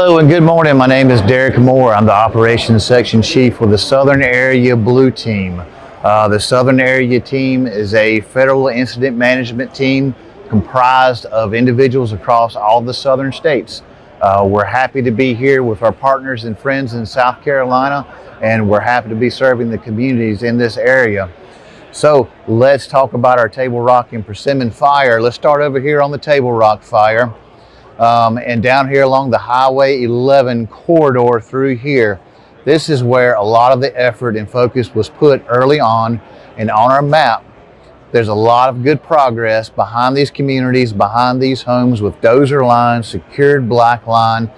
Hello and good morning. My name is Derek Moore. I'm the Operations Section Chief with the Southern Area Blue Team. The Southern Area Team is a federal incident management team comprised of individuals across all the southern states. We're happy to be here with our partners and friends in South Carolina, and we're happy to be serving the communities in this area. So let's talk about our Table Rock and Persimmon fire. Let's start over here on the Table Rock fire. And down here along the Highway 11 corridor through here, this is where a lot of the effort and focus was put early on. And on our map, there's a lot of good progress behind these communities, behind these homes with dozer lines, secured black line,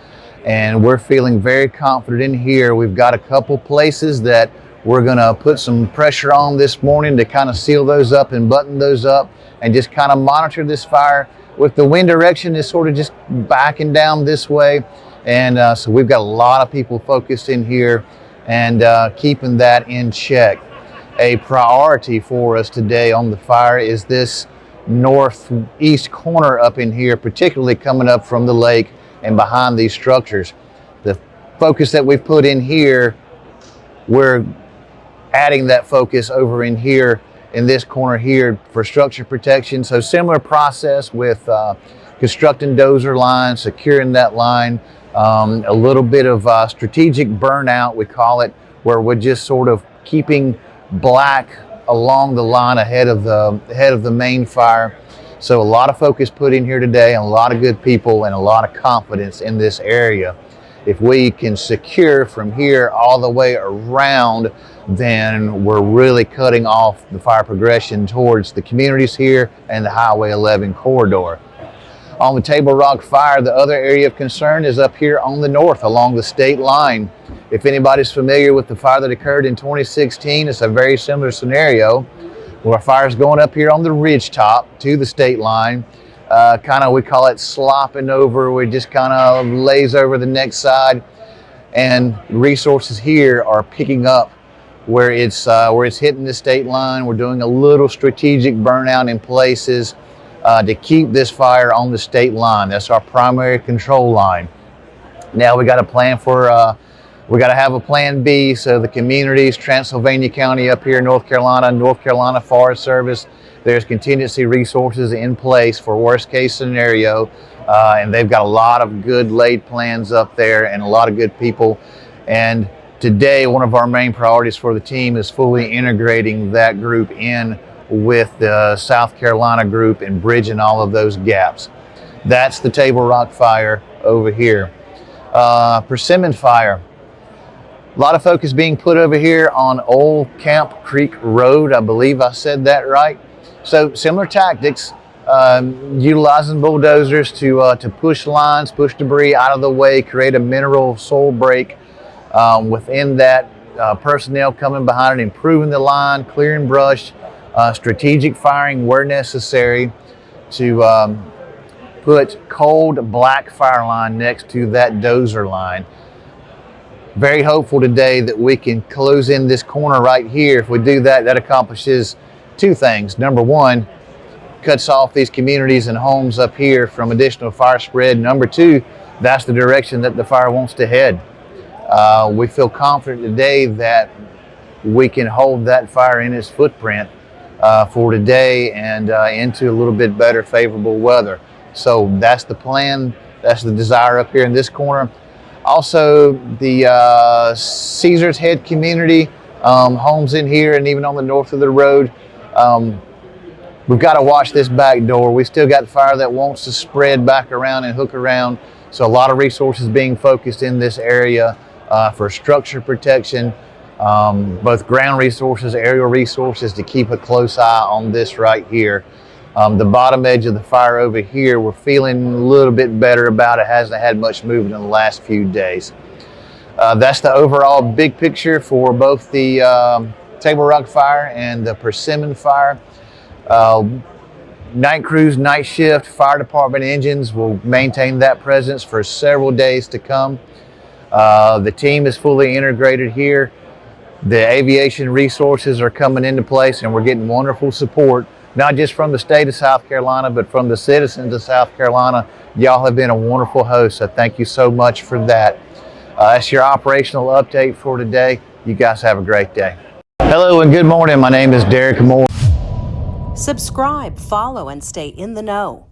and we're feeling very confident in here. We've got a couple places that we're gonna put some pressure on this morning to kind of seal those up and button those up and just kind of monitor this fire. With the wind direction is sort of just backing down this way, and so we've got a lot of people focused in here and keeping that in check. A priority for us today on the fire is this northeast corner up in here, particularly coming up from the lake and behind these structures. The focus that we've put in here, we're adding that focus over in here in this corner here for structure protection. So similar process with constructing dozer lines, securing that line, a little bit of strategic burnout, we call it, where we're just sort of keeping black along the line ahead of the main fire. So a lot of focus put in here today, and a lot of good people and a lot of confidence in this area. If we can secure from here all the way around, then we're really cutting off the fire progression towards the communities here and the Highway 11 corridor. On the Table Rock fire, the other area of concern is up here on the north along the state line. If anybody's familiar with the fire that occurred in 2016, it's a very similar scenario where fire's going up here on the ridge top to the state line. We call it slopping over. We just kind of lays over the next side, and resources here are picking up where it's hitting the state line. We're doing a little strategic burnout in places to keep this fire on the state line. That's our primary control line. Now we got a plan for we got to have a plan B, so the communities, Transylvania County up here, North Carolina Forest Service, there's contingency resources in place for worst case scenario, and they've got a lot of good laid plans up there and a lot of good people. And today, one of our main priorities for the team is fully integrating that group in with the South Carolina group and bridging all of those gaps. That's the Table Rock fire over here. Persimmon fire. A lot of focus being put over here on Old Camp Creek Road. I believe I said that right. So similar tactics, utilizing bulldozers to push lines, push debris out of the way, create a mineral soil break within that, personnel coming behind it, improving the line, clearing brush, strategic firing where necessary to put cold black fire line next to that dozer line. Very hopeful today that we can close in this corner right here. If we do that, that accomplishes two things. Number one, cuts off these communities and homes up here from additional fire spread. Number two, that's the direction that the fire wants to head. We feel confident today that we can hold that fire in its footprint for today and into a little bit better favorable weather. So that's the plan. That's the desire up here in this corner. Also, the Caesar's Head community, homes in here and even on the north of the road. We've got to watch this back door. We still got fire that wants to spread back around and hook around. So a lot of resources being focused in this area for structure protection, both ground resources, aerial resources, to keep a close eye on this right here. The bottom edge of the fire over here, we're feeling a little bit better about it. Hasn't had much movement in the last few days. That's the overall big picture for both the Table Rock fire and the Persimmon fire. Night crews, night shift, fire department engines will maintain that presence for several days to come. The team is fully integrated here. The aviation resources are coming into place, and we're getting wonderful support, not just from the state of South Carolina, but from the citizens of South Carolina Y'all have been a wonderful host, so thank you so much for that. That's your operational update for today. You guys have a great day. Hello and good morning. My name is Derek Moore. Subscribe, follow, and stay in the know.